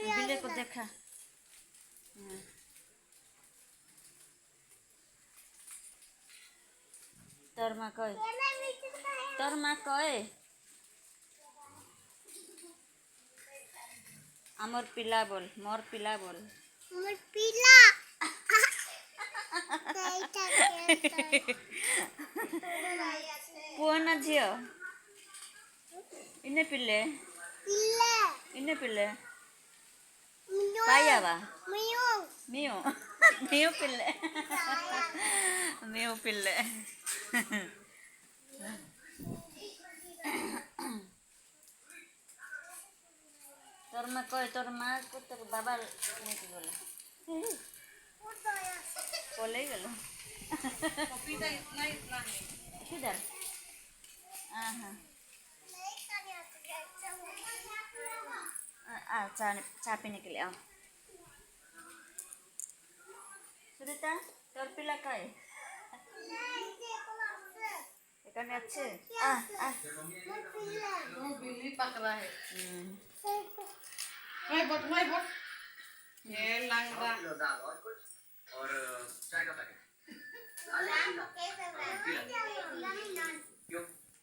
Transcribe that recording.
बिल्ली को देखा। तोर माँ कहे आमर पिला बोल, मोर पिला बोल। मोर पिला पुआ ना झियो इन्ने पिले इन्ने पिले काया वा मियो मियो पिले मियो पिले तोर माँ कहे तोर माँ को तोर बाबा लेके गला बोले गलो किधर चा पीने के लिए आओ। सुनीता तोर पिला का है इतने अच्छे बिल्ली पकड़ा है। नहीं बट ये लंगड़ा और चाय का पैकेट